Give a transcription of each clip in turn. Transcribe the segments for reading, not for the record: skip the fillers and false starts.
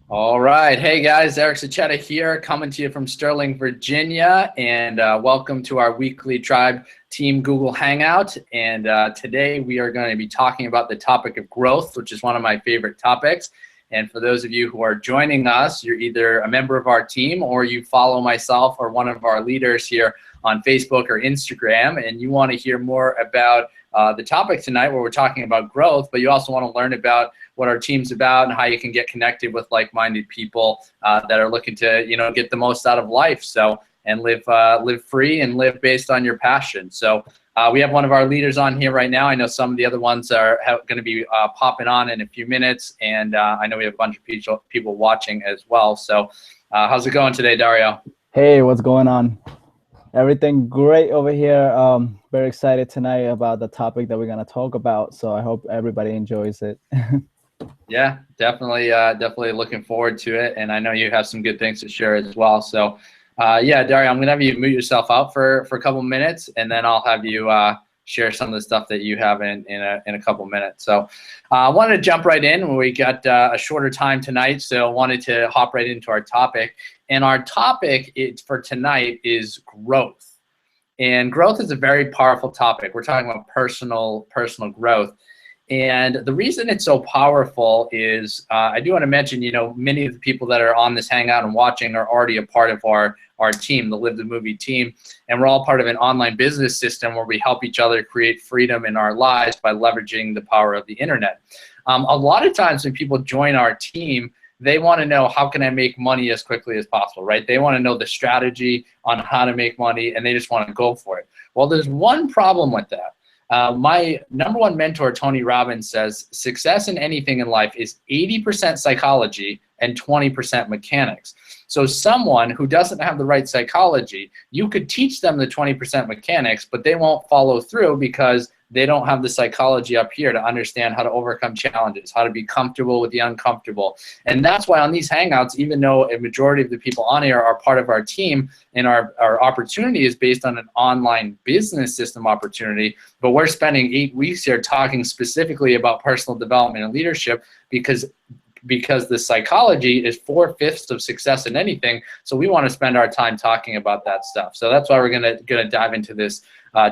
All right. Hey guys, Eric Sachetta here, coming to you from Sterling, Virginia, and welcome to our weekly Tribe Team Google Hangout. And today we are going to be talking about the topic of growth, which is one of my favorite topics. And for those of you who are joining us, you're either a member of our team or you follow myself or one of our leaders here on Facebook or Instagram, and you want to hear more about the topic tonight where we're talking about growth, but you also want to learn about what our team's about and how you can get connected with like-minded people that are looking to, get the most out of life. So, and live free and live based on your passion. So we have one of our leaders on here right now. I know some of the other ones are going to be popping on in a few minutes, and I know we have a bunch of people watching as well. So how's it going today, Dario? Hey, what's going on? Everything great over here. Very excited tonight about the topic that we're going to talk about. So I hope everybody enjoys it. Yeah, definitely looking forward to it. And I know you have some good things to share as well. So yeah, Dario, I'm going to have you mute yourself out for a couple minutes, and then I'll have you share some of the stuff that you have in a couple minutes. So I wanted to jump right in. We got a shorter time tonight, so I wanted to hop right into our topic. And our topic for tonight is growth. And growth is a very powerful topic. We're talking about personal growth. And the reason it's so powerful is I do want to mention, many of the people that are on this Hangout and watching are already a part of our team, the Live the Movie team. And we're all part of an online business system where we help each other create freedom in our lives by leveraging the power of the internet. A lot of times when people join our team, they want to know, how can I make money as quickly as possible, right? They want to know the strategy on how to make money, and they just want to go for it. Well, there's one problem with that. My number one mentor, Tony Robbins, says success in anything in life is 80% psychology and 20% mechanics. So someone who doesn't have the right psychology, you could teach them the 20% mechanics, but they won't follow through because they don't have the psychology up here to understand how to overcome challenges, how to be comfortable with the uncomfortable. And that's why on these Hangouts, even though a majority of the people on here are part of our team, and our opportunity is based on an online business system opportunity, but we're spending 8 weeks here talking specifically about personal development and leadership because the psychology is 4/5 of success in anything. So we want to spend our time talking about that stuff. So that's why we're gonna dive into this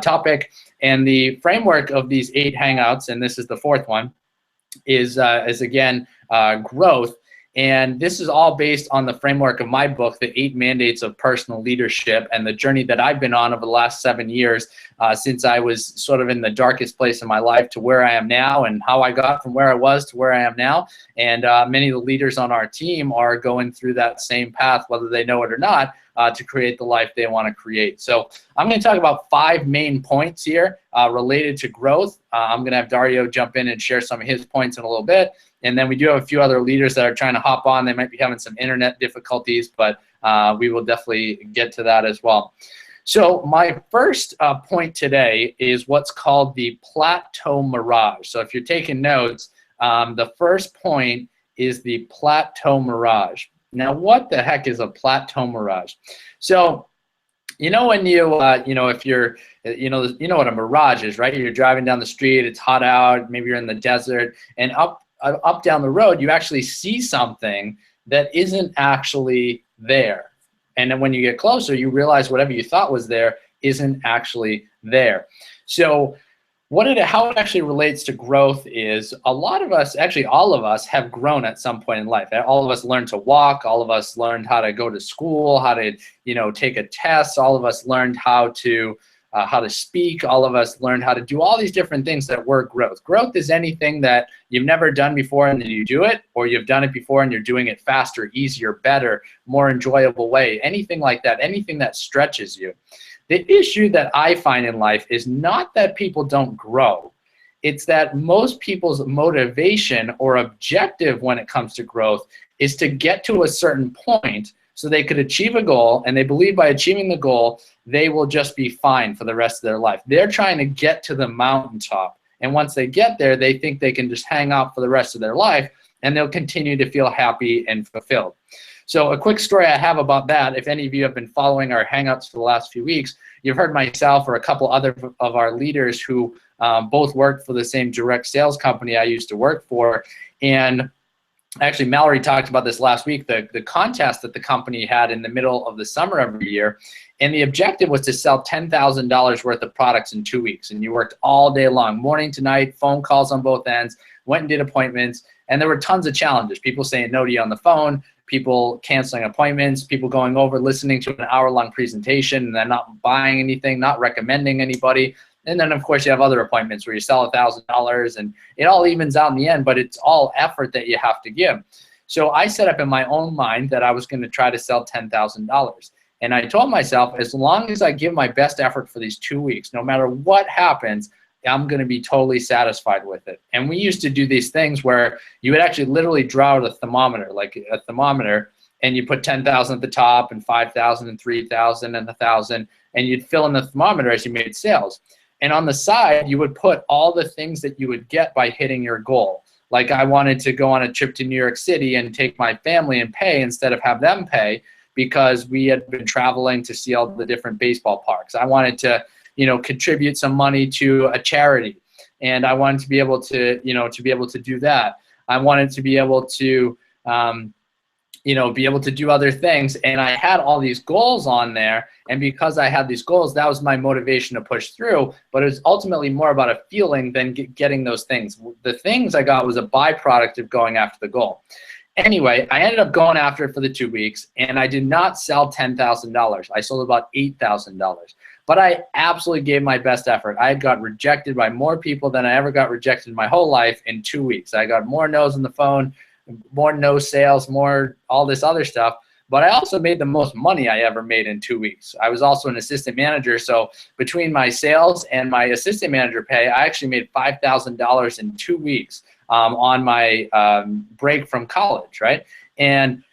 topic. And the framework of these 8 Hangouts, and this is the 4th one, is again growth. And this is all based on the framework of my book, The 8 Mandates of Personal Leadership, and the journey that I've been on over the last 7 years since I was sort of in the darkest place in my life to where I am now, and how I got from where I was to where I am now. And many of the leaders on our team are going through that same path, whether they know it or not, to create the life they want to create. So I'm going to talk about 5 main points here related to growth. I'm going to have Dario jump in and share some of his points in a little bit. And then we do have a few other leaders that are trying to hop on. They might be having some internet difficulties, but we will definitely get to that as well. So my first point today is what's called the plateau mirage. So if you're taking notes, the first point is the plateau mirage. Now, what the heck is a plateau mirage? So, when you, if you're, what a mirage is, right? You're driving down the street, it's hot out, maybe you're in the desert, and up down the road, you actually see something that isn't actually there. And then when you get closer, you realize whatever you thought was there isn't actually there. So how it actually relates to growth is a lot of us, actually all of us, have grown at some point in life. All of us learned to walk. All of us learned how to go to school, how to, take a test. All of us learned how to speak. All of us learned how to do all these different things that were growth. Growth is anything that you've never done before and then you do it, or you've done it before and you're doing it faster, easier, better, more enjoyable way. Anything like that, anything that stretches you. The issue that I find in life is not that people don't grow. It's that most people's motivation or objective when it comes to growth is to get to a certain point so they could achieve a goal, and they believe by achieving the goal, they will just be fine for the rest of their life. They're trying to get to the mountaintop, and once they get there, they think they can just hang out for the rest of their life, and they'll continue to feel happy and fulfilled. So a quick story I have about that, if any of you have been following our Hangouts for the last few weeks, you've heard myself or a couple other of our leaders who both worked for the same direct sales company I used to work for. And actually, Mallory talked about this last week, the contest that the company had in the middle of the summer every year. And the objective was to sell $10,000 worth of products in 2 weeks. And you worked all day long, morning to night, phone calls on both ends, went and did appointments. And there were tons of challenges. People saying no to you on the phone, people canceling appointments, people going over, listening to an hour-long presentation and then not buying anything, not recommending anybody. And then, of course, you have other appointments where you sell $1,000 and it all evens out in the end, but it's all effort that you have to give. So I set up in my own mind that I was going to try to sell $10,000. And I told myself, as long as I give my best effort for these 2 weeks, no matter what happens, I'm going to be totally satisfied with it. And we used to do these things where you would actually literally draw out a thermometer, like a thermometer, and you put 10,000 at the top and 5,000 and 3,000 and 1,000, and you'd fill in the thermometer as you made sales. And on the side, you would put all the things that you would get by hitting your goal. Like I wanted to go on a trip to New York City and take my family and pay instead of have them pay because we had been traveling to see all the different baseball parks. I wanted to, contribute some money to a charity. And I wanted to be able to, do that. I wanted to be able to, be able to do other things. And I had all these goals on there. And because I had these goals, that was my motivation to push through. But it was ultimately more about a feeling than getting those things. The things I got was a byproduct of going after the goal. Anyway, I ended up going after it for the 2 weeks, and I did not sell $10,000. I sold about $8,000. But I absolutely gave my best effort. I got rejected by more people than I ever got rejected in my whole life in 2 weeks. I got more no's on the phone, more no sales, more all this other stuff. But I also made the most money I ever made in 2 weeks. I was also an assistant manager. So between my sales and my assistant manager pay, I actually made $5,000 in 2 weeks on my break from college, right? And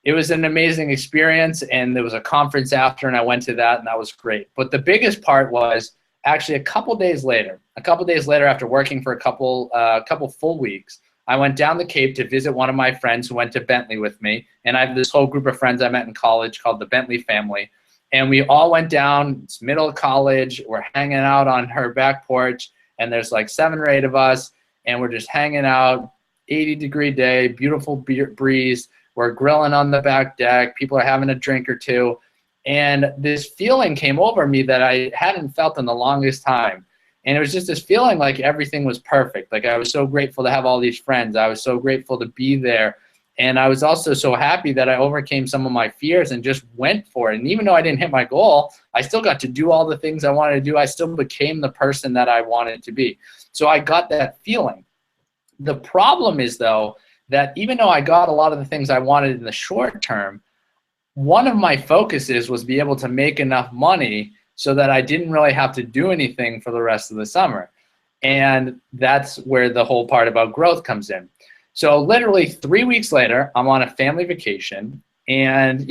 it was an amazing experience. And there was a conference after, and I went to that, and that was great. But the biggest part was actually a couple days later after working for a couple full weeks, I went down the Cape to visit one of my friends who went to Bentley with me. And I have this whole group of friends I met in college called the Bentley family. And we all went down, it's middle of college, we're hanging out on her back porch, and there's like 7 or 8 of us, and we're just hanging out, 80-degree day, beautiful breeze, we're grilling on the back deck, people are having a drink or two, and this feeling came over me that I hadn't felt in the longest time. And it was just this feeling like everything was perfect. Like I was so grateful to have all these friends. I was so grateful to be there. And I was also so happy that I overcame some of my fears and just went for it. And even though I didn't hit my goal, I still got to do all the things I wanted to do. I still became the person that I wanted to be. So I got that feeling. The problem is, though, that even though I got a lot of the things I wanted in the short term, one of my focuses was be able to make enough money so that I didn't really have to do anything for the rest of the summer. And that's where the whole part about growth comes in. So literally 3 weeks later, I'm on a family vacation, and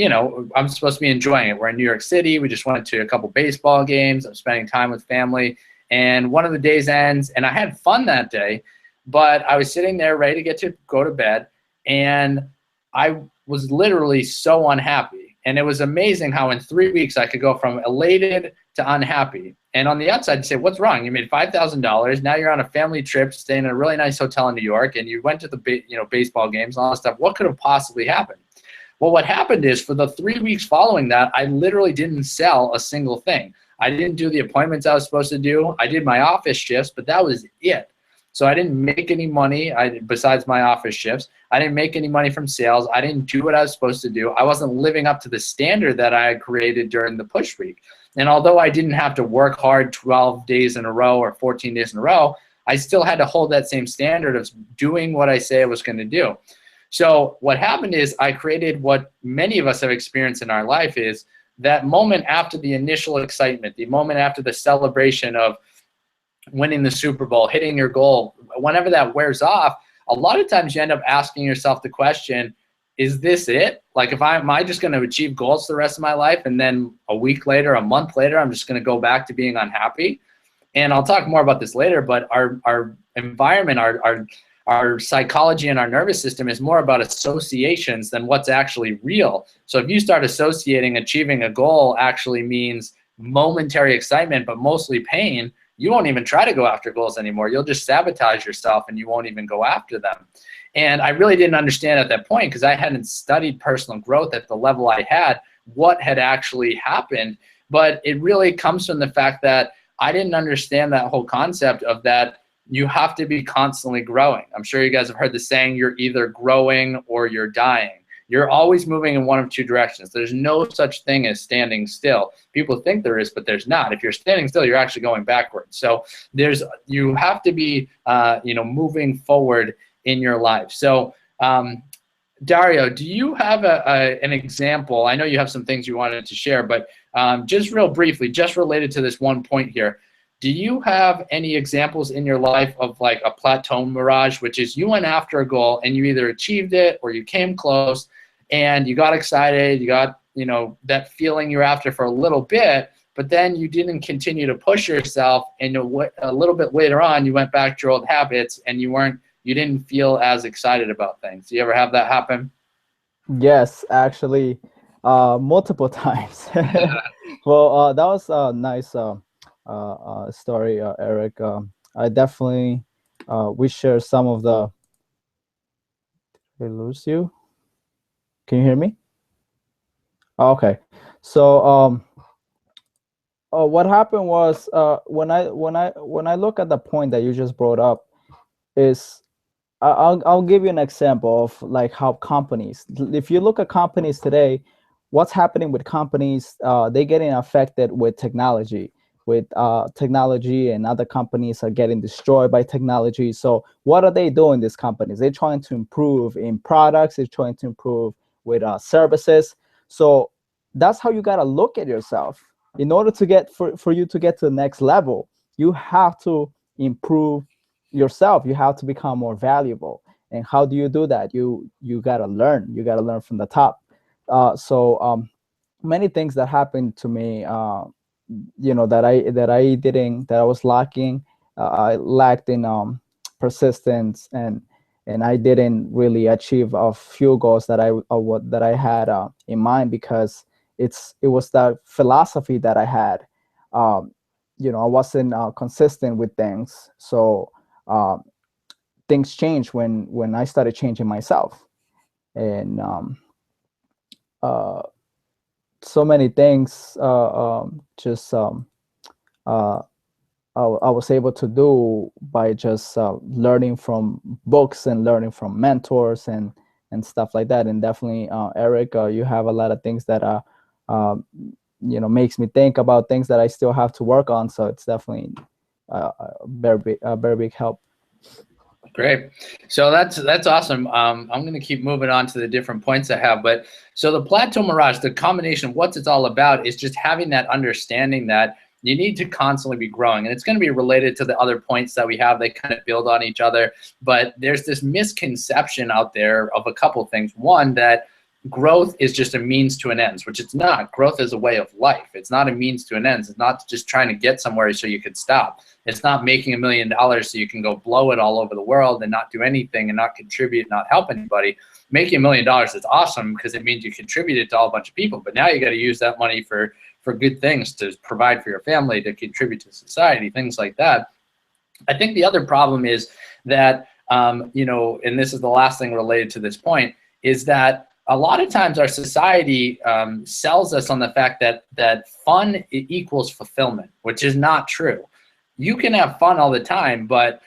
I'm supposed to be enjoying it. We're in New York City. We just went to a couple baseball games. I'm spending time with family, and one of the days ends, and I had fun that day, but I was sitting there ready to get to go to bed, and I was literally so unhappy. And it was amazing how in 3 weeks I could go from elated to unhappy. And on the outside, you say, what's wrong? You made $5,000. Now you're on a family trip, staying in a really nice hotel in New York, and you went to the baseball games and all that stuff. What could have possibly happened? Well, what happened is for the 3 weeks following that, I literally didn't sell a single thing. I didn't do the appointments I was supposed to do. I did my office shifts, but that was it. So I didn't make any money besides my office shifts. I didn't make any money from sales. I didn't do what I was supposed to do. I wasn't living up to the standard that I had created during the push week. And although I didn't have to work hard 12 days in a row or 14 days in a row, I still had to hold that same standard of doing what I say I was going to do. So what happened is I created what many of us have experienced in our life is that moment after the initial excitement, the moment after the celebration of winning the Super Bowl, hitting your goal, whenever that wears off, a lot of times you end up asking yourself the question, is this it? Like, am I just going to achieve goals the rest of my life, and then a week later, a month later, I'm just going to go back to being unhappy? And I'll talk more about this later, but our environment, our psychology and our nervous system is more about associations than what's actually real. So if you start associating achieving a goal actually means momentary excitement, but mostly pain, you won't even try to go after goals anymore. You'll just sabotage yourself and you won't even go after them. And I really didn't understand at that point, because I hadn't studied personal growth at the level I had, what had actually happened. But it really comes from the fact that I didn't understand that whole concept of that you have to be constantly growing. I'm sure you guys have heard the saying, you're either growing or you're dying. You're always moving in one of two directions. There's no such thing as standing still. People think there is, but there's not. If you're standing still, you're actually going backwards. So you have to be moving forward in your life. So Dario, do you have an example? I know you have some things you wanted to share, but just real briefly, just related to this one point here, do you have any examples in your life of like a plateau mirage, which is you went after a goal and you either achieved it or you came close and you got excited, you got, that feeling you're after for a little bit, but then you didn't continue to push yourself, and a little bit later on, you went back to your old habits and you didn't feel as excited about things. Do you ever have that happen? Yes, actually, multiple times. Well, that was a nice story, Eric. I definitely we share some of the. Did I lose you? Can you hear me? Okay. So what happened was when I look at the point that you just brought up is I'll give you an example of like how companies, if you look at companies today, what's happening with companies, they're getting affected with technology, and other companies are getting destroyed by technology. So what are they doing, these companies? They're trying to improve in products, they're trying to improve with services. So that's how you got to look at yourself. In order to get, for you to get to the next level, you have to improve yourself. You have to become more valuable. And how do you do that? You got to learn. You got to learn from the top. So many things that happened to me, that I was lacking. I lacked in persistence, and I didn't really achieve a few goals that I had in mind, because it was that philosophy that I had. I wasn't consistent with things. So things changed when I started changing myself, and so many things just I was able to do by just learning from books and learning from mentors and stuff like that. And definitely, Eric, you have a lot of things that makes me think about things that I still have to work on. So it's definitely a very big help. Great. So that's awesome. I'm going to keep moving on to the different points I have. But so the plateau mirage, the combination of what it's all about is just having that understanding that you need to constantly be growing. And it's going to be related to the other points that we have. They kind of build on each other. But there's this misconception out there of a couple of things. One, that growth is just a means to an end, which it's not. Growth is a way of life. It's not a means to an end. It's not just trying to get somewhere so you can stop. It's not making $1 million so you can go blow it all over the world and not do anything and not contribute, not help anybody. Making $1 million is awesome because it means you contributed to all a bunch of people. But now you got to use that money for good things, to provide for your family, to contribute to society, things like that. I think the other problem is that, and this is the last thing related to this point, is that a lot of times our society sells us on the fact that fun equals fulfillment, which is not true. You can have fun all the time, but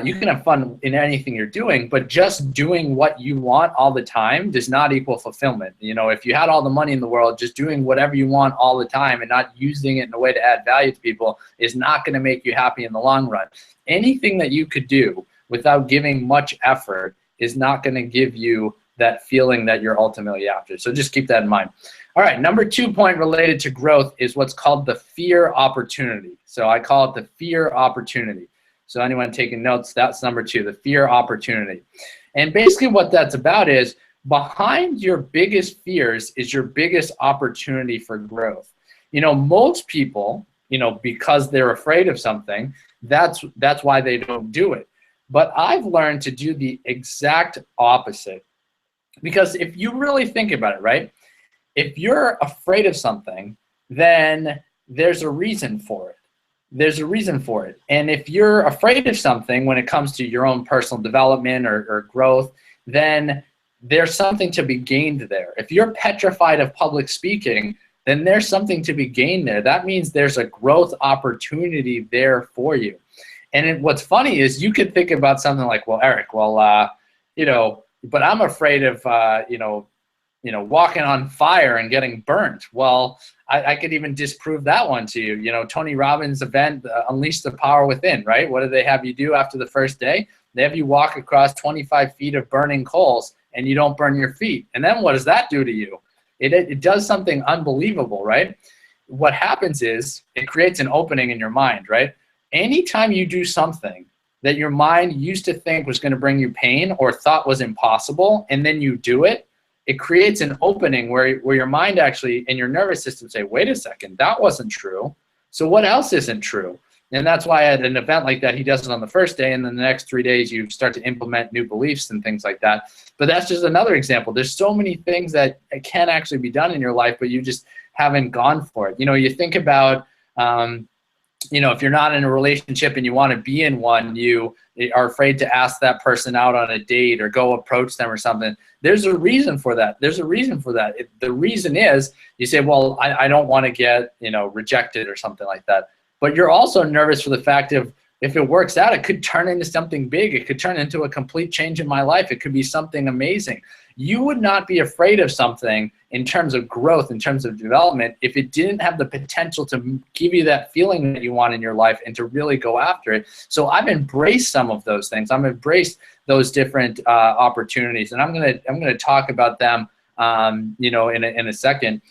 you can have fun in anything you're doing, but just doing what you want all the time does not equal fulfillment. If you had all the money in the world, just doing whatever you want all the time and not using it in a way to add value to people is not going to make you happy in the long run. Anything that you could do without giving much effort is not going to give you that feeling that you're ultimately after. So just keep that in mind. All right, number 2 point related to growth is what's called the fear opportunity. So I call it the fear opportunity. So anyone taking notes, that's number 2, the fear opportunity. And basically what that's about is behind your biggest fears is your biggest opportunity for growth. Most people, because they're afraid of something, that's why they don't do it. But I've learned to do the exact opposite. Because if you really think about it, right? If you're afraid of something, then there's a reason for it. There's a reason for it. And if you're afraid of something when it comes to your own personal development or growth, then there's something to be gained there. If you're petrified of public speaking, then there's something to be gained there. That means there's a growth opportunity there for you. And what's funny is you could think about something like, well, Eric, well, you know, but I'm afraid of, you know, walking on fire and getting burnt. Well, I could even disprove that one to you. You know, Tony Robbins' event, Unleash the Power Within, right? What do they have you do after the first day? They have you walk across 25 feet of burning coals and you don't burn your feet. And then what does that do to you? It does something unbelievable, right? What happens is it creates an opening in your mind, right? Anytime you do something that your mind used to think was going to bring you pain or thought was impossible, and then you do it, it creates an opening where your mind actually and your nervous system say, wait a second, that wasn't true. So what else isn't true? And that's why at an event like that, he does it on the first day, and then the next 3 days you start to implement new beliefs and things like that. But that's just another example. There's so many things that can actually be done in your life, but you just haven't gone for it. You know, you think about, you know, if you're not in a relationship and you want to be in one, you are afraid to ask that person out on a date or go approach them or something. There's a reason for that. There's a reason for that. The reason is you say, well, I don't want to get, you know, rejected or something like that. But you're also nervous for the fact of if it works out, it could turn into something big. It could turn into a complete change in my life. It could be something amazing. You would not be afraid of something in terms of growth, in terms of development, if it didn't have the potential to give you that feeling that you want in your life and to really go after it. So I've embraced some of those things. I've embraced those different opportunities, and I'm gonna talk about them, you know, in a second.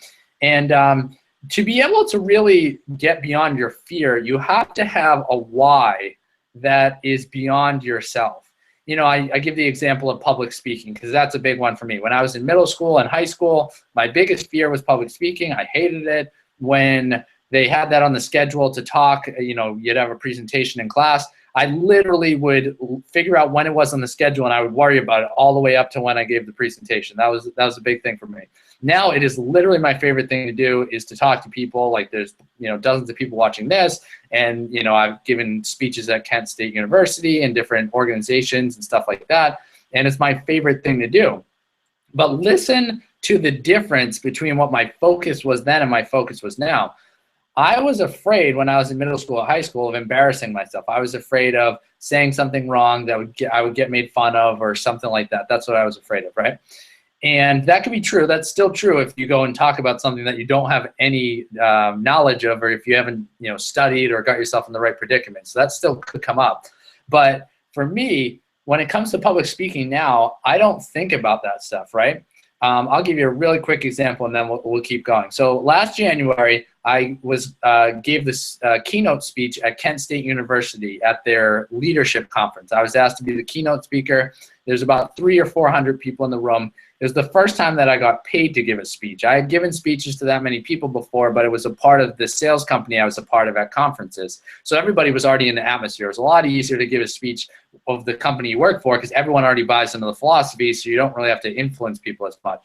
And to be able to really get beyond your fear, you have to have a why that is beyond yourself. You know, I give the example of public speaking because that's a big one for me. When I was in middle school and high school, my biggest fear was public speaking. I hated it. When they had that on the schedule to talk, you know, you'd have a presentation in class, I literally would figure out when it was on the schedule and I would worry about it all the way up to when I gave the presentation. That was a big thing for me. Now it is literally my favorite thing to do is to talk to people. Like there's, you know, dozens of people watching this, and, you know, I've given speeches at Kent State University and different organizations and stuff like that. And it's my favorite thing to do. But listen to the difference between what my focus was then and my focus was now. I was afraid when I was in middle school or high school of embarrassing myself. I was afraid of saying something wrong that I would get made fun of or something like that. That's what I was afraid of, right? And that could be true. That's still true if you go and talk about something that you don't have any knowledge of, or if you haven't, you know, studied or got yourself in the right predicament. So that still could come up. But for me, when it comes to public speaking now, I don't think about that stuff, right? I'll give you a really quick example, and then we'll keep going. So last January, I gave this keynote speech at Kent State University at their leadership conference. I was asked to be the keynote speaker. There's about 300 or 400 people in the room. It was the first time that I got paid to give a speech. I had given speeches to that many people before, but it was a part of the sales company I was a part of at conferences. So everybody was already in the atmosphere. It was a lot easier to give a speech of the company you work for because everyone already buys into the philosophy, so you don't really have to influence people as much.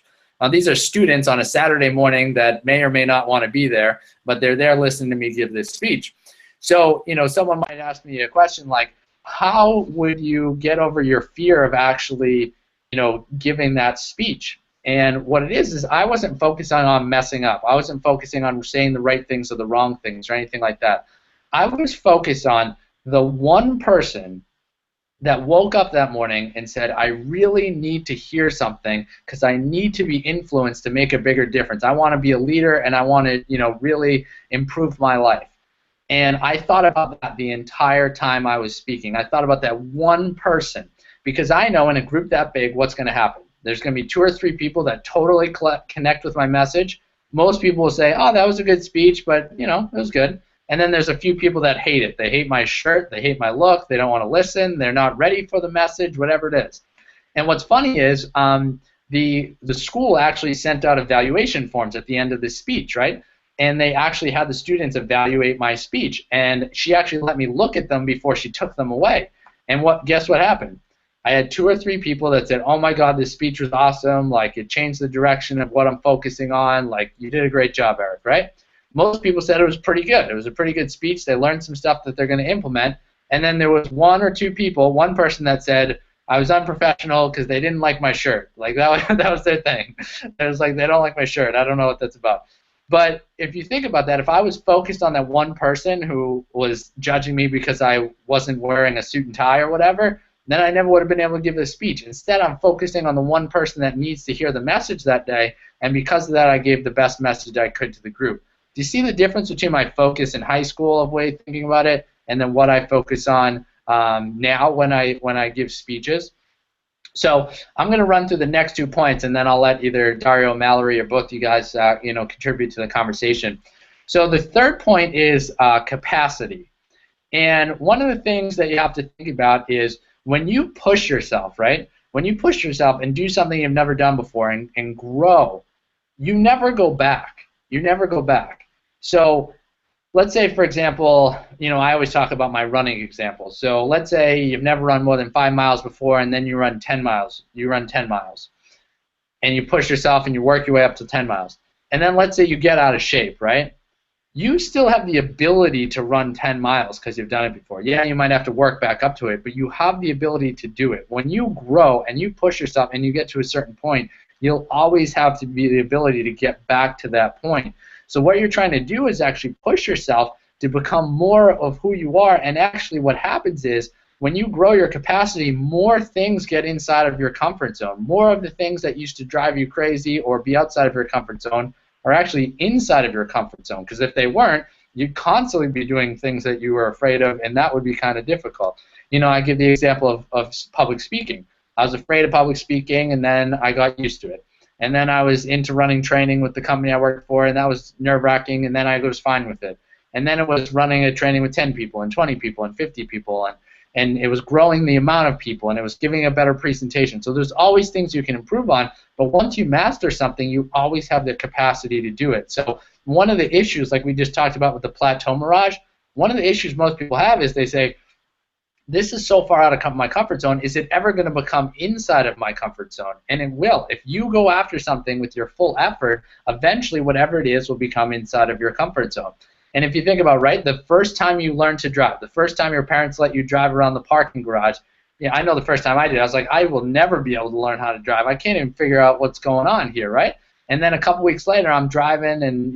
These are students on a Saturday morning that may or may not want to be there, but they're there listening to me give this speech. So, you know, someone might ask me a question like, how would you get over your fear of actually, you know, giving that speech? And what it is I wasn't focusing on messing up. I wasn't focusing on saying the right things or the wrong things or anything like that. I was focused on the one person that woke up that morning and said, I really need to hear something because I need to be influenced to make a bigger difference. I want to be a leader and I want to, you know, really improve my life. And I thought about that the entire time I was speaking. I thought about that one person because I know in a group that big what's going to happen. There's going to be 2 or 3 people that totally connect with my message. Most people will say, oh, that was a good speech, but, you know, it was good. And then there's a few people that hate it. They hate my shirt. They hate my look. They don't want to listen. They're not ready for the message, whatever it is. And what's funny is the school actually sent out evaluation forms at the end of the speech, right? And they actually had the students evaluate my speech. And she actually let me look at them before she took them away. And guess what happened? I had 2 or 3 people that said, oh my God, this speech was awesome. Like, it changed the direction of what I'm focusing on. Like, you did a great job, Eric, right? Most people said it was pretty good. It was a pretty good speech. They learned some stuff that they're going to implement. And then there was 1 or 2 people, one person that said, I was unprofessional because they didn't like my shirt. Like that was their thing. It was like, they don't like my shirt. I don't know what that's about. But if you think about that, if I was focused on that one person who was judging me because I wasn't wearing a suit and tie or whatever, then I never would have been able to give a speech. Instead, I'm focusing on the one person that needs to hear the message that day, and because of that, I gave the best message I could to the group. Do you see the difference between my focus in high school of way of thinking about it, and then what I focus on now when I give speeches? So I'm going to run through the next 2 points, and then I'll let either Dario, Mallory, or both you guys, contribute to the conversation. So the third point is capacity. And one of the things that you have to think about is when you push yourself, right? When you push yourself and do something you've never done before and grow, you never go back. You never go back. So let's say, for example, I always talk about my running example. So let's say you've never run more than 5 miles before, and then you run 10 miles. You run 10 miles. And you push yourself and you work your way up to 10 miles. And then let's say you get out of shape, right? You still have the ability to run 10 miles because you've done it before. Yeah, you might have to work back up to it, but you have the ability to do it. When you grow and you push yourself and you get to a certain point, you'll always have to be the ability to get back to that point. So what you're trying to do is actually push yourself to become more of who you are, and actually what happens is when you grow your capacity, more things get inside of your comfort zone. More of the things that used to drive you crazy or be outside of your comfort zone are actually inside of your comfort zone, because if they weren't, you'd constantly be doing things that you were afraid of, and that would be kind of difficult. I give the example of public speaking. I was afraid of public speaking, and then I got used to it. And then I was into running training with the company I worked for, and that was nerve-wracking, and then I was fine with it. And then it was running a training with 10 people and 20 people and 50 people, and it was growing the amount of people, and it was giving a better presentation. So there's always things you can improve on, but once you master something, you always have the capacity to do it. So one of the issues, like we just talked about with the plateau mirage, one of the issues most people have is they say, this is so far out of my comfort zone, is it ever going to become inside of my comfort zone? And it will. If you go after something with your full effort, eventually whatever it is will become inside of your comfort zone. And if you think about, right, the first time you learned to drive, the first time your parents let you drive around the parking garage, I know the first time I did, I was like, I will never be able to learn how to drive. I can't even figure out what's going on here, right? And then a couple weeks later, I'm driving and,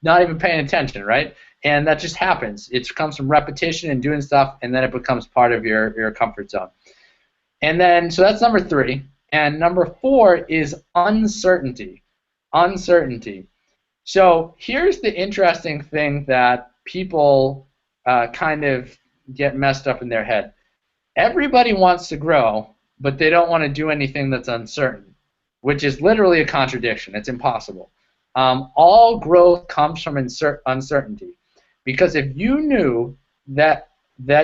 not even paying attention, right? And that just happens. It comes from repetition and doing stuff, and then it becomes part of your comfort zone. And then, so that's number 3. And number 4 is uncertainty. Uncertainty. So here's the interesting thing that people kind of get messed up in their head. Everybody wants to grow, but they don't want to do anything that's uncertain, which is literally a contradiction. It's impossible. All growth comes from uncertainty. Because if you knew that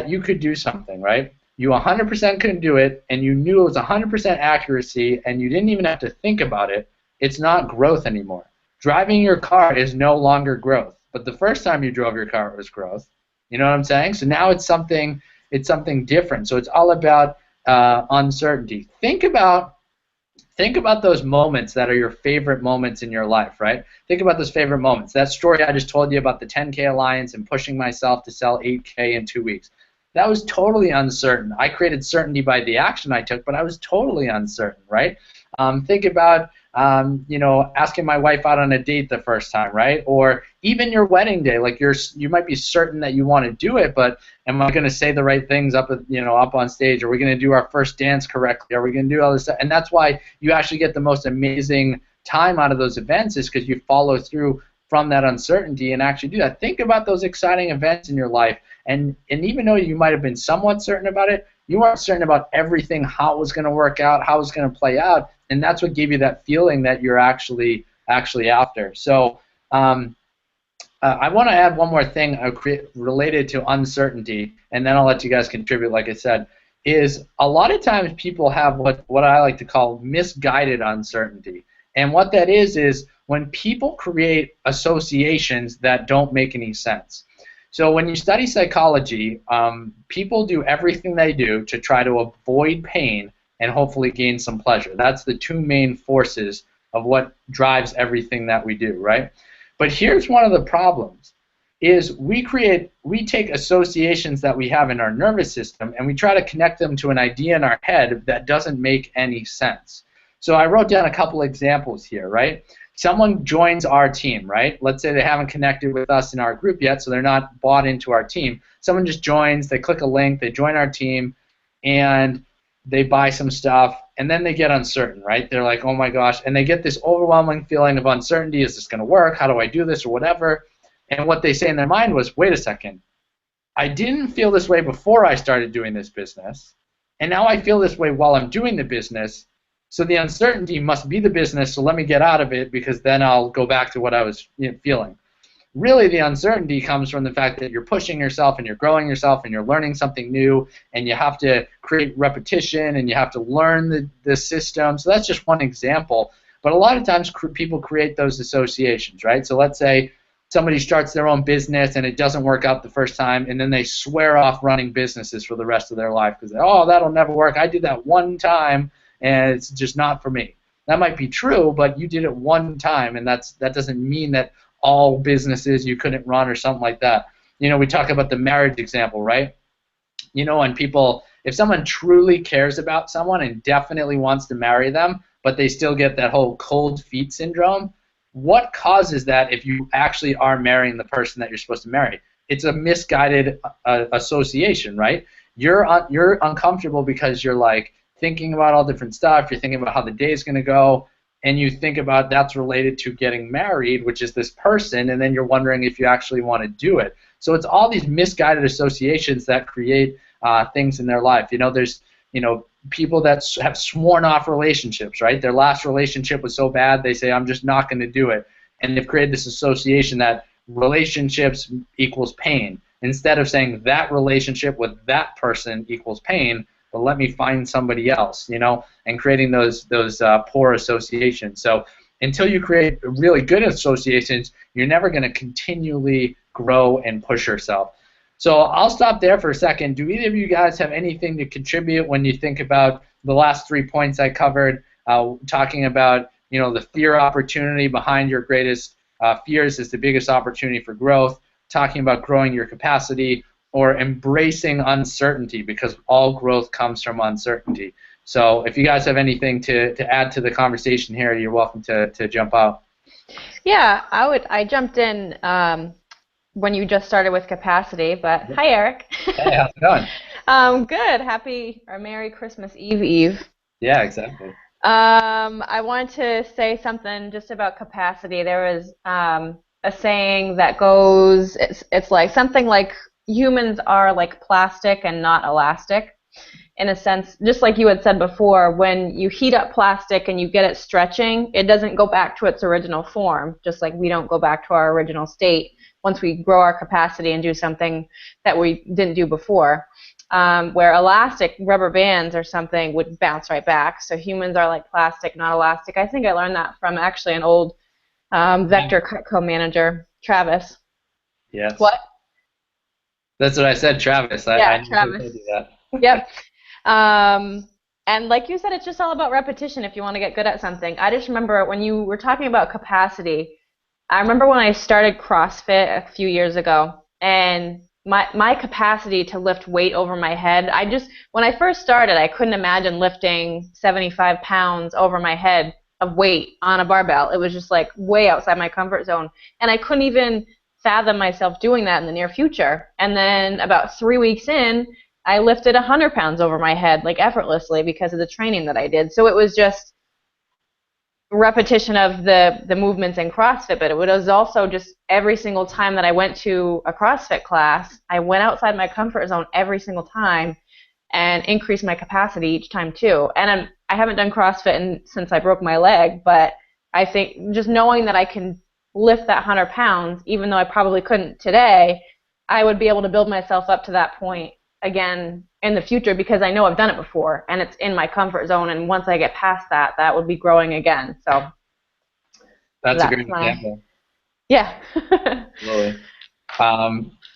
you could do something, right, you 100% couldn't do it, and you knew it was 100% accuracy, and you didn't even have to think about it, it's not growth anymore. Driving your car is no longer growth. But the first time you drove your car, it was growth. You know what I'm saying? So now it's something different. So it's all about uncertainty. Think about those moments that are your favorite moments in your life, right? Think about those favorite moments. That story I just told you about the 10K Alliance and pushing myself to sell 8K in 2 weeks. That was totally uncertain. I created certainty by the action I took, but I was totally uncertain, right? Think about asking my wife out on a date the first time, right? Or even your wedding day. Like you might be certain that you want to do it, but am I going to say the right things up on stage? Are we going to do our first dance correctly? Are we going to do all this stuff? And that's why you actually get the most amazing time out of those events, is because you follow through from that uncertainty and actually do that. Think about those exciting events in your life, and even though you might have been somewhat certain about it, you weren't certain about everything, how it was going to work out, how it was going to play out, and that's what gave you that feeling that you're actually after. So I want to add one more thing related to uncertainty, and then I'll let you guys contribute. Like I said, is a lot of times people have what I like to call misguided uncertainty, and what that is when people create associations that don't make any sense. So when you study psychology, people do everything they do to try to avoid pain and hopefully gain some pleasure. That's the 2 main forces of what drives everything that we do, right? But here's one of the problems. is we take associations that we have in our nervous system and we try to connect them to an idea in our head that doesn't make any sense. So I wrote down a couple examples here, right? Someone joins our team, right? Let's say they haven't connected with us in our group yet, so they're not bought into our team. Someone just joins, they click a link, they join our team, and they buy some stuff, and then they get uncertain, right? They're like, oh my gosh, and they get this overwhelming feeling of uncertainty. Is this going to work? How do I do this or whatever? And what they say in their mind was, wait a second, I didn't feel this way before I started doing this business, and now I feel this way while I'm doing the business, so the uncertainty must be the business, so let me get out of it because then I'll go back to what I was feeling. Really, the uncertainty comes from the fact that you're pushing yourself and you're growing yourself and you're learning something new, and you have to create repetition and you have to learn the system. So that's just one example. But a lot of times people create those associations, right? So let's say somebody starts their own business and it doesn't work out the first time, and then they swear off running businesses for the rest of their life because, oh, that'll never work. I did that one time, and it's just not for me. That might be true, but you did it one time, and that doesn't mean that all businesses you couldn't run or something like that. You know, we talk about the marriage example, right? You know, when people, if someone truly cares about someone and definitely wants to marry them, but they still get that whole cold feet syndrome, what causes that if you actually are marrying the person that you're supposed to marry? It's a misguided association, right? You're uncomfortable because you're like thinking about all different stuff. You're thinking about how the day is going to go, and you think about that's related to getting married, which is this person, and then you're wondering if you actually want to do it. So it's all these misguided associations that create things in their life. You know, there's people that have sworn off relationships, right? Their last relationship was so bad, they say, I'm just not going to do it. And they've created this association that relationships equals pain. Instead of saying that relationship with that person equals pain, but let me find somebody else, and creating those poor associations. So until you create really good associations, you're never going to continually grow and push yourself. So I'll stop there for a second. Do either of you guys have anything to contribute when you think about the last 3 points I covered, talking about the fear opportunity behind your greatest fears is the biggest opportunity for growth, talking about growing your capacity, or embracing uncertainty, because all growth comes from uncertainty. So if you guys have anything to add to the conversation here, you're welcome to jump out. Yeah, I jumped in when you just started with capacity, but hi, Eric. Hey, how's it going? Good. Happy or Merry Christmas Eve. Yeah, exactly. I wanted to say something just about capacity. There was a saying that goes, it's like something like humans are like plastic and not elastic. In a sense, just like you had said before, when you heat up plastic and you get it stretching, it doesn't go back to its original form, just like we don't go back to our original state once we grow our capacity and do something that we didn't do before. Where elastic rubber bands or something would bounce right back. So humans are like plastic, not elastic. I think I learned that from actually an old Vector Cutco manager, Travis. Yes. What? That's what I said, Travis. I Travis. Told you that. Yep. And like you said, it's just all about repetition if you want to get good at something. I just remember when you were talking about capacity, I remember when I started CrossFit a few years ago, and my capacity to lift weight over my head, when I first started, I couldn't imagine lifting 75 pounds over my head of weight on a barbell. It was just like way outside my comfort zone, and I couldn't even fathom myself doing that in the near future. And then about 3 weeks in, I lifted 100 pounds over my head like effortlessly because of the training that I did. So it was just repetition of the movements in CrossFit, but it was also just every single time that I went to a CrossFit class, I went outside my comfort zone every single time and increased my capacity each time too. And I haven't done CrossFit since I broke my leg, but I think just knowing that I can lift that 100 pounds, even though I probably couldn't today, I would be able to build myself up to that point again in the future because I know I've done it before and it's in my comfort zone, and once I get past that, that would be growing again. So that's a great example. Yeah. Really.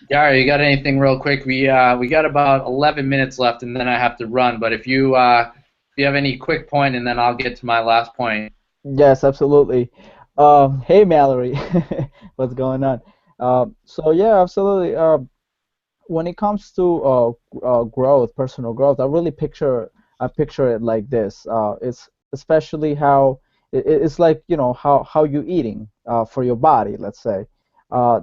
Gary, you got anything real quick? We got about 11 minutes left, and then I have to run. But if you have any quick point, and then I'll get to my last point. Yes, absolutely. Hey, Mallory, what's going on? So yeah, absolutely. When it comes to growth, personal growth, I picture it like this. It's especially how it's like, how you eating for your body, let's say. Uh,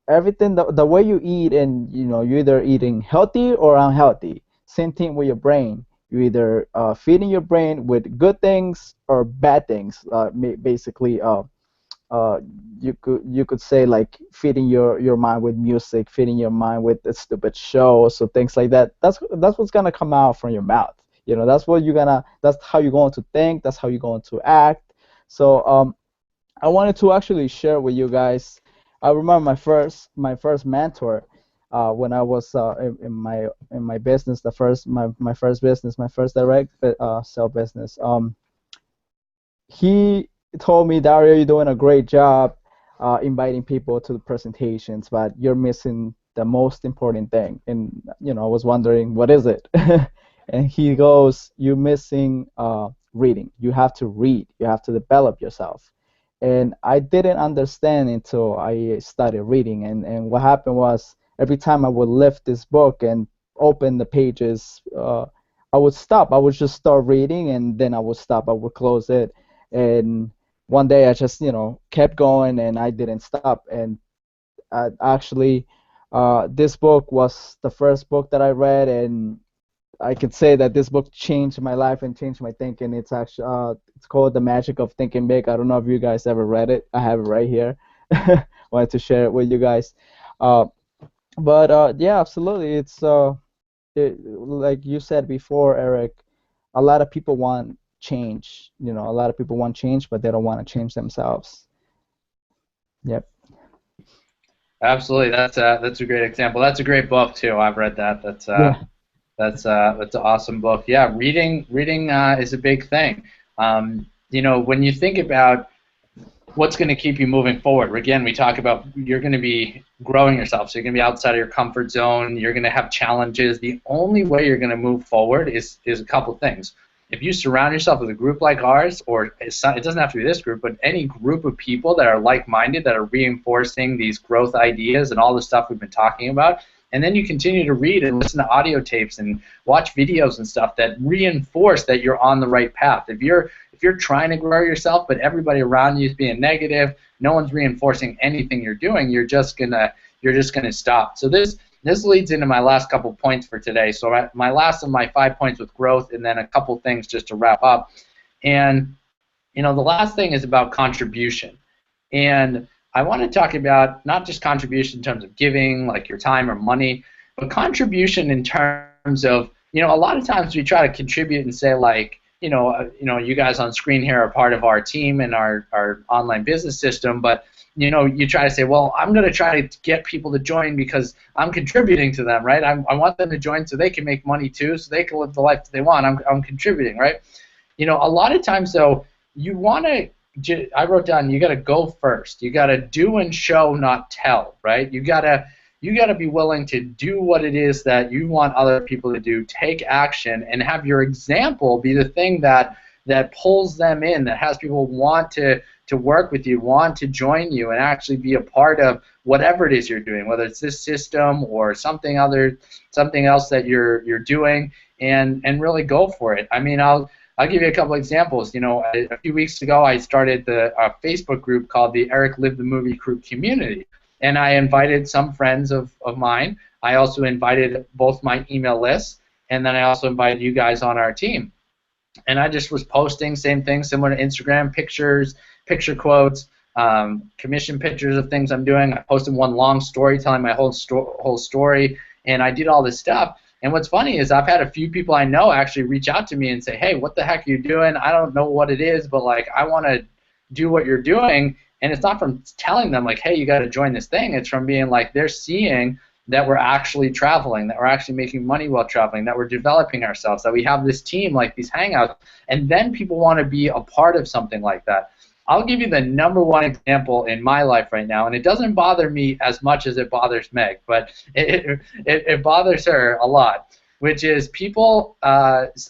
Everything, the way you eat, and you're either eating healthy or unhealthy. Same thing with your brain. You either feeding your brain with good things or bad things. Basically, uh, you could say like feeding your mind with music, feeding your mind with the stupid shows or things like that. That's what's gonna come out from your mouth. That's how you're going to think. That's how you're going to act. So I wanted to actually share with you guys. I remember my first mentor when I was in my business, my first business, my first direct sell business. He told me, Dario, you're doing a great job inviting people to the presentations, but you're missing the most important thing. And I was wondering, what is it? And he goes, you're missing reading. You have to read. You have to develop yourself. And I didn't understand until I started reading. And what happened was, every time I would lift this book and open the pages, I would stop. I would just start reading, and then I would stop. I would close it, and one day I just kept going, and I didn't stop. And actually, this book was the first book that I read, and I could say that this book changed my life and changed my thinking. It's called The Magic of Thinking Big. I don't know if you guys ever read it. I have it right here. Wanted to share it with you guys. uh, but yeah, absolutely, like you said before, Eric, a lot of people want change. A lot of people want change, but they don't want to change themselves. Yep. Absolutely, that's a great example. That's a great book too. I've read that. Yeah. That's an awesome book. Yeah, reading is a big thing. When you think about what's going to keep you moving forward, again, we talk about you're going to be growing yourself, so you're going to be outside of your comfort zone. You're going to have challenges. The only way you're going to move forward is a couple things. If you surround yourself with a group like ours, or it doesn't have to be this group, but any group of people that are like-minded, that are reinforcing these growth ideas and all the stuff we've been talking about, and then you continue to read and listen to audio tapes and watch videos and stuff that reinforce that you're on the right path. If you're trying to grow yourself, but everybody around you is being negative, no one's reinforcing anything you're doing, you're just gonna stop. So this leads into my last couple points for today. So my last of my 5 points with growth, and then a couple things just to wrap up. And the last thing is about contribution. And I want to talk about not just contribution in terms of giving, like your time or money, but contribution in terms of, a lot of times we try to contribute and say, like, you guys on screen here are part of our team and our online business system, but you try to say, well, I'm going to try to get people to join because I'm contributing to them, right? I want them to join so they can make money too, so they can live the life that they want. I'm contributing, right? A lot of times, though, you want to, I wrote down, you got to go first. You got to do and show, not tell, right? You got to be willing to do what it is that you want other people to do, take action, and have your example be the thing that pulls them in, that has people want to work with you, want to join you, and actually be a part of whatever it is you're doing, whether it's this system or something else that you're doing, and really go for it. I mean, I'll give you a couple examples. A few weeks ago, I started a Facebook group called the Eric Live the Movie Crew Community. And I invited some friends of mine. I also invited both my email lists, and then I also invited you guys on our team. And I just was posting, same thing, similar to Instagram, pictures, picture quotes, commission pictures of things I'm doing. I posted one long story telling my whole story, and I did all this stuff. And what's funny is I've had a few people I know actually reach out to me and say, hey, what the heck are you doing? I don't know what it is, but like I want to do what you're doing. And it's not from telling them like, hey, you got to join this thing. It's from being like, they're seeing that we're actually traveling, that we're actually making money while traveling, that we're developing ourselves, that we have this team, like these Hangouts, and then people want to be a part of something like that. I'll give you the number one example in my life right now, and it doesn't bother me as much as it bothers Meg, but it bothers her a lot, which is people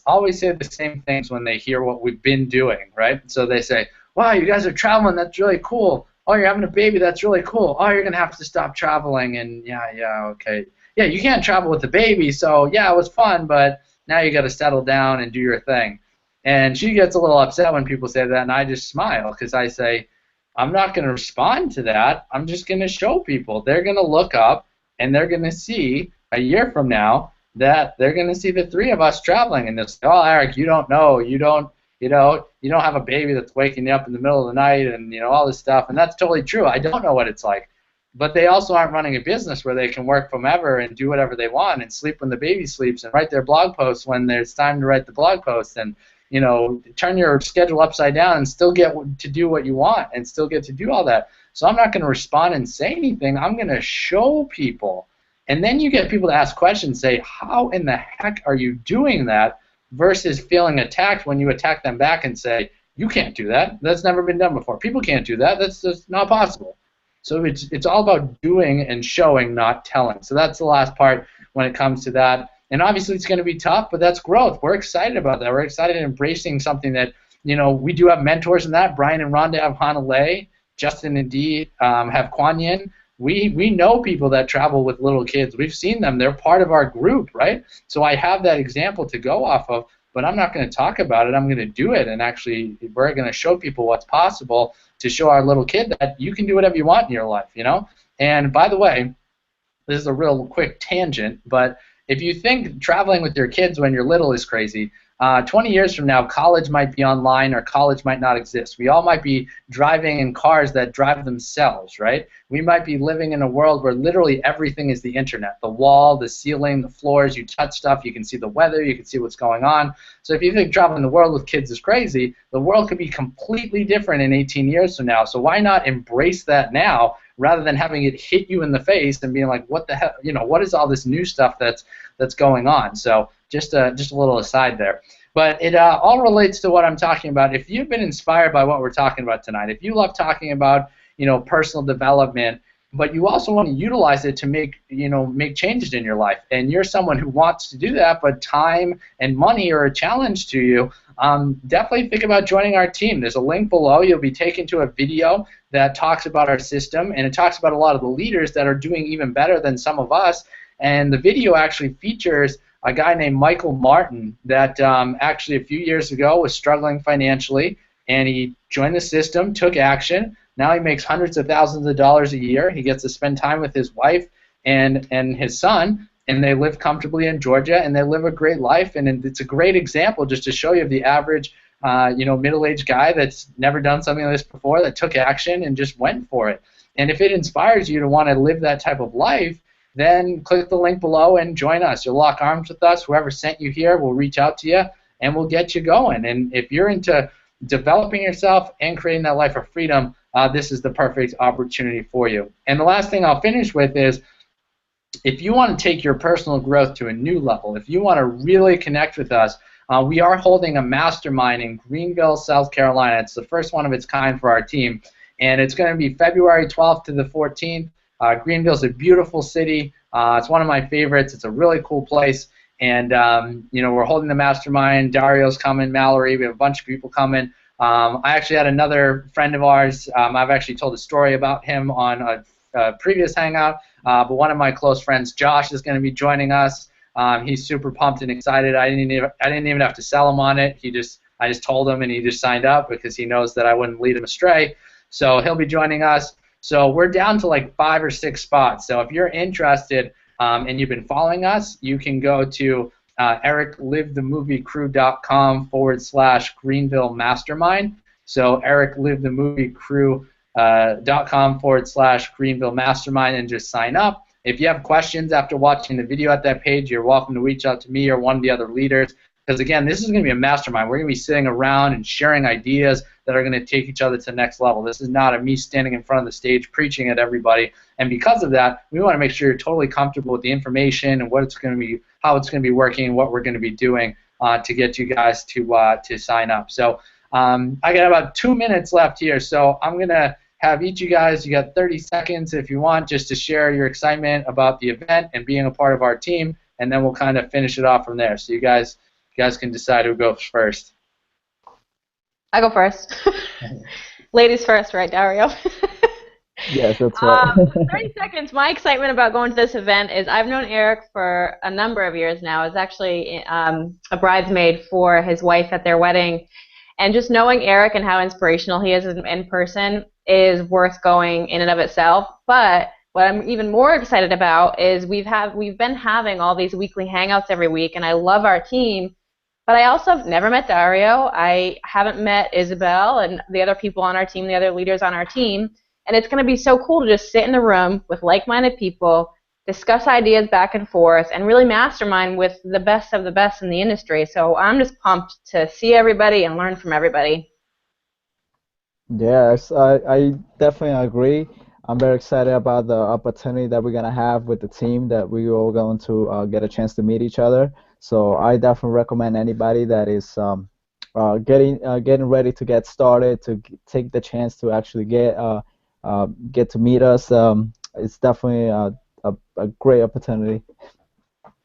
always say the same things when they hear what we've been doing, right? So they say, wow, you guys are traveling, that's really cool. Oh, you're having a baby. That's really cool. Oh, you're gonna have to stop traveling. And yeah, okay. Yeah, you can't travel with the baby. So yeah, it was fun, but now you got to settle down and do your thing. And she gets a little upset when people say that, and I just smile because I say, I'm not going to respond to that. I'm just going to show people. They're going to look up and they're going to see a year from now that they're going to see the three of us traveling, and they'll say, oh, Eric, you don't know. You don't have a baby that's waking you up in the middle of the night and all this stuff. And that's totally true. I don't know what it's like. But they also aren't running a business where they can work from ever and do whatever they want and sleep when the baby sleeps and write their blog posts when there's time to write the blog post and turn your schedule upside down and still get to do what you want and still get to do all that. So I'm not going to respond and say anything. I'm going to show people. And then you get people to ask questions, say, how in the heck are you doing that, versus feeling attacked when you attack them back and say, you can't do that. That's never been done before. People can't do that. That's just not possible. So it's all about doing and showing, not telling. So that's the last part when it comes to that. And obviously it's going to be tough, but that's growth. We're excited about that. We're excited embracing something that, we do have mentors in that. Brian and Rhonda have Hanalei. Justin and Dee have Kuan Yin. We know people that travel with little kids. We've seen them. They're part of our group, right? So I have that example to go off of, but I'm not going to talk about it. I'm going to do it, and actually we're going to show people what's possible to show our little kid that you can do whatever you want in your life, And by the way, this is a real quick tangent, but if you think traveling with your kids when you're little is crazy, 20 years from now, college might be online or college might not exist. We all might be driving in cars that drive themselves, right? We might be living in a world where literally everything is the internet. The wall, the ceiling, the floors, you touch stuff, you can see the weather, you can see what's going on. So if you think traveling the world with kids is crazy, the world could be completely different in 18 years from now. So why not embrace that now rather than having it hit you in the face and being like, what the hell, what is all this new stuff that's going on? So just a little aside there. But it all relates to what I'm talking about. If you've been inspired by what we're talking about tonight, if you love talking about, personal development, but you also want to utilize it to make changes in your life, and you're someone who wants to do that, but time and money are a challenge to you, definitely think about joining our team. There's a link below. You'll be taken to a video that talks about our system, and it talks about a lot of the leaders that are doing even better than some of us. And the video actually features a guy named Michael Martin that actually a few years ago was struggling financially, and he joined the system, took action. Now he makes hundreds of thousands of dollars a year. He gets to spend time with his wife and his son, and they live comfortably in Georgia, and they live a great life. And it's a great example just to show you the average, middle-aged guy that's never done something like this before, that took action and just went for it. And if it inspires you to want to live that type of life, then click the link below and join us. You'll lock arms with us. Whoever sent you here will reach out to you, and we'll get you going. And if you're into developing yourself and creating that life of freedom, this is the perfect opportunity for you. And the last thing I'll finish with is, if you want to take your personal growth to a new level, if you want to really connect with us, we are holding a mastermind in Greenville, South Carolina. It's the first one of its kind for our team, and it's going to be February 12th to the 14th. Greenville's a beautiful city. It's one of my favorites. It's a really cool place. And, we're holding the mastermind. Dario's coming, Mallory. We have a bunch of people coming. I actually had another friend of ours. I've actually told a story about him on a previous Hangout. But one of my close friends, Josh, is going to be joining us. He's super pumped and excited. I didn't even have to sell him on it. I just told him, and he just signed up because he knows that I wouldn't lead him astray. So he'll be joining us. So we're down to like 5 or 6 spots. So if you're interested and you've been following us, you can go to ericlivethemoviecrew.com/Greenville Mastermind. So ericlivethemoviecrew.com/Greenville Mastermind, and just sign up. If you have questions after watching the video at that page, you're welcome to reach out to me or one of the other leaders. Because again, this is going to be a mastermind. We're going to be sitting around and sharing ideas that are going to take each other to the next level. This is not a me standing in front of the stage preaching at everybody. And because of that, we want to make sure you're totally comfortable with the information and what it's going to be, how it's going to be working, what we're going to be doing to get you guys to sign up. So I got about 2 minutes left here, so I'm going to have each of you guys, you got 30 seconds if you want, just to share your excitement about the event and being a part of our team, and then we'll kind of finish it off from there. So you guys can decide who goes first. I go first. Ladies first, right, Dario? Yes, that's right. 30 seconds. My excitement about going to this event is I've known Eric for a number of years now. I was actually a bridesmaid for his wife at their wedding. And just knowing Eric and how inspirational he is in person is worth going in and of itself. But what I'm even more excited about is we've been having all these weekly hangouts every week, and I love our team. But I also have never met Dario. I haven't met Isabel and the other people on our team, the other leaders on our team. And it's going to be so cool to just sit in a room with like-minded people, discuss ideas back and forth, and really mastermind with the best of the best in the industry. So I'm just pumped to see everybody and learn from everybody. Yes, I definitely agree. I'm very excited about the opportunity that we're gonna have with the team that we all going to get a chance to meet each other. So I definitely recommend anybody that is getting ready to get started to take the chance to actually get to meet us. It's definitely a great opportunity.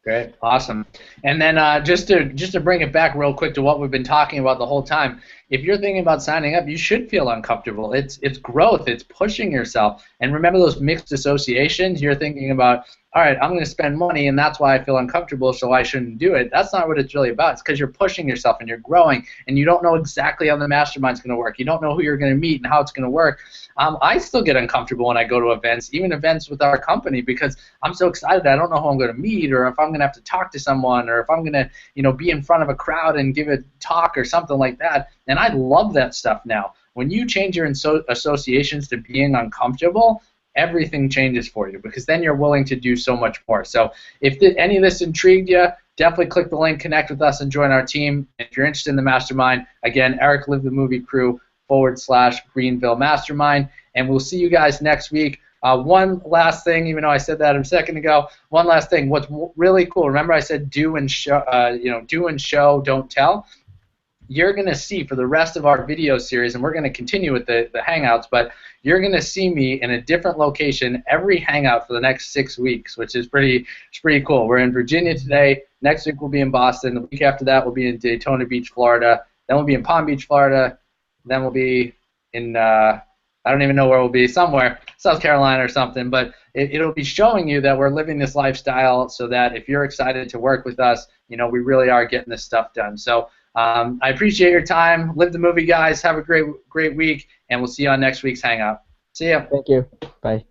Great, awesome. And then just to bring it back real quick to what we've been talking about the whole time, if you're thinking about signing up, you should feel uncomfortable. It's growth, it's pushing yourself. And remember those mixed associations. You're thinking about, all right, I'm going to spend money, and that's why I feel uncomfortable, so I shouldn't do it. That's not what it's really about. It's because you're pushing yourself and you're growing, and you don't know exactly how the mastermind's going to work. You don't know who you're going to meet and how it's going to work. I still get uncomfortable when I go to events, even events with our company, because I'm so excited. I don't know who I'm going to meet, or if I'm going to have to talk to someone, or if I'm going to, be in front of a crowd and give a talk or something like that. And I love that stuff now. When you change your associations to being uncomfortable, everything changes for you, because then you're willing to do so much more. So if any of this intrigued you, definitely click the link, connect with us, and join our team. If you're interested in the mastermind, again, Eric Live the Movie Crew /Greenville Mastermind, and we'll see you guys next week. One last thing, even though I said that a second ago, one last thing. What's really cool, remember I said do and show, don't tell? You're going to see for the rest of our video series, and we're going to continue with the Hangouts, but you're going to see me in a different location every Hangout for the next 6 weeks, which is pretty cool. We're in Virginia today. Next week we'll be in Boston. The week after that we'll be in Daytona Beach, Florida. Then we'll be in Palm Beach, Florida. Then we'll be in, I don't even know where we'll be, somewhere, South Carolina or something, but it'll be showing you that we're living this lifestyle, so that if you're excited to work with us, we really are getting this stuff done. So I appreciate your time. Live the movie, guys. Have a great week, and we'll see you on next week's Hangout. See ya. Thank you. Bye.